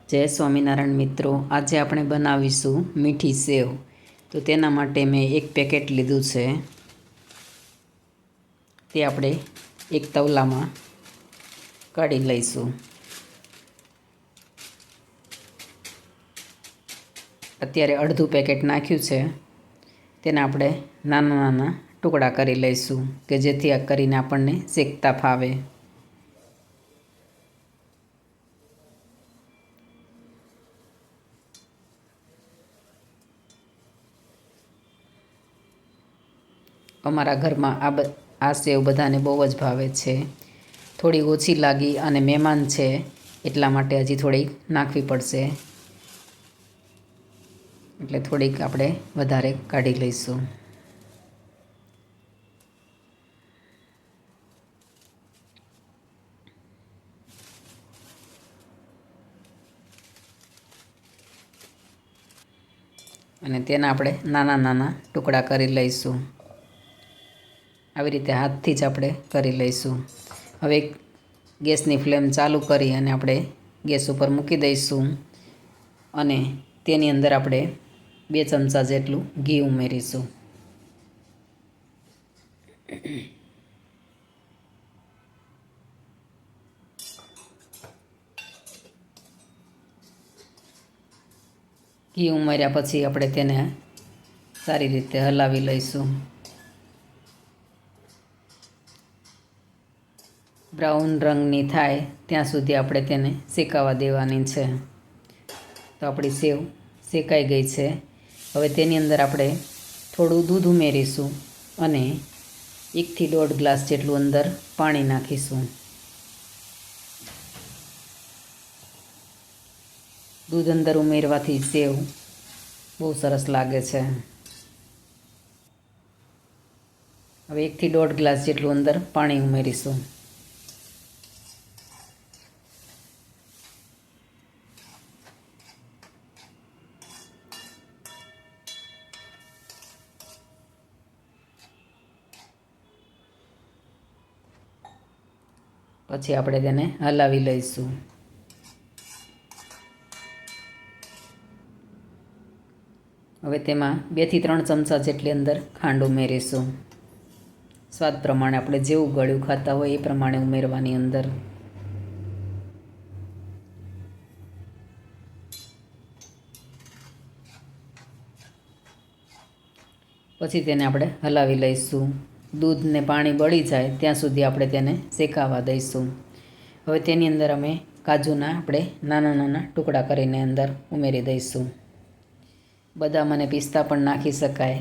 જય સ્વામિનારાયણ મિત્રો, આજે આપણે બનાવીશું મીઠી સેવ. તો તેના માટે મેં એક પેકેટ લીધું છે. તે આપણે એક તવલામાં કાઢી લઈશું. અત્યારે અડધું પેકેટ નાખ્યું છે. તેને આપણે નાના નાના ટુકડા કરી લઈશું કે જેથી આ કરીને આપણને શેકતા ફાવે. અમારા ઘરમાં આ સેવ બધાને બહુ જ ભાવે છે. થોડી ઓછી લાગી અને મહેમાન છે એટલા માટે હજી થોડીક નાખવી પડશે. એટલે થોડીક આપણે વધારે કાઢી લઈશું. અને તેના આપણે નાના નાના ટુકડા કરી લઈશું. આવી રીતે હાથથી જ આપણે કરી લઈશું. હવે ગેસની ફ્લેમ ચાલુ કરી અને આપણે ગેસ ઉપર મૂકી દઈશું. અને તેની અંદર આપણે 2 ચમચા જેટલું ઘી ઉમેરીશું. ઘી ઉમેર્યા પછી આપણે તેને સારી રીતે હલાવી લઈશું. બ્રાઉન રંગની થાય ત્યાં સુધી આપણે તેને શેકાવા દેવાની છે. તો આપણી સેવ શેકાઈ ગઈ છે. હવે તેની અંદર આપણે થોડું દૂધ ઉમેરીશું અને 1 થી 1.5 ગ્લાસ જેટલું અંદર પાણી નાખીશું. દૂધ અંદર ઉમેરવાથી સેવ બહુ સરસ લાગે છે. હવે 1 થી 1.5 ગ્લાસ જેટલું અંદર પાણી ઉમેરીશું. પછી આપણે તેને હલાવી લઈશું. હવે તેમાં 2 થી 3 ચમચા જેટલી અંદર ખાંડ ઉમેરીશું. સ્વાદ પ્રમાણે આપણે જેવું ગળ્યું ખાતા હોય એ પ્રમાણે ઉમેરવાની અંદર. પછી તેને આપણે હલાવી લઈશું. દૂધ ને પાણી બળી જાય ત્યાં સુધી આપણે તેને શેકાવા દઈશું. હવે તેની અંદર અમે કાજુના આપણે નાના નાના ટુકડા કરીને અંદર ઉમેરી દઈશું. બદામ અને પિસ્તા પણ નાખી શકાય,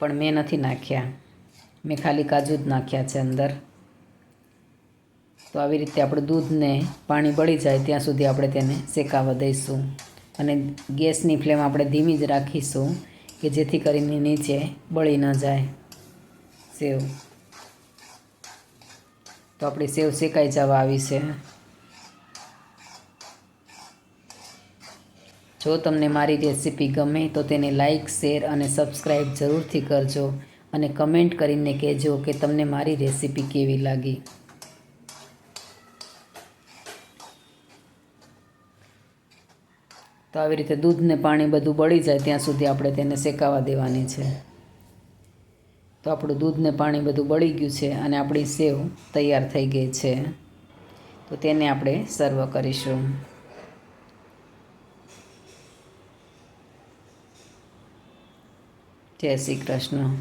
પણ મેં નથી નાખ્યા. મેં ખાલી કાજુ જ નાખ્યા છે અંદર. તો આવી રીતે આપણે દૂધને પાણી બળી જાય ત્યાં સુધી આપણે તેને શેકાવા દઈશું. અને ગેસની ફ્લેમ આપણે ધીમી જ રાખીશું કે જેથી કરીને નીચે બળી ન જાય સેવ. તો આપણી સેવ શેકાઈ જવા આવી છે. જો તમને મારી રેસીપી ગમે તો તેને લાઈક, શેર અને સબસ્ક્રાઈબ જરૂરથી કરજો. અને કમેન્ટ કરીને કહેજો કે તમને મારી રેસીપી કેવી લાગી. તો આવી રીતે દૂધને પાણી બધું બળી જાય ત્યાં સુધી આપણે તેને શેકાવા દેવાની છે. તો આપણું દૂધને પાણી બધું બળી ગયું છે અને આપણી સેવ તૈયાર થઈ ગઈ છે. તો તેને આપણે સર્વ કરીશું. જય શ્રી કૃષ્ણ.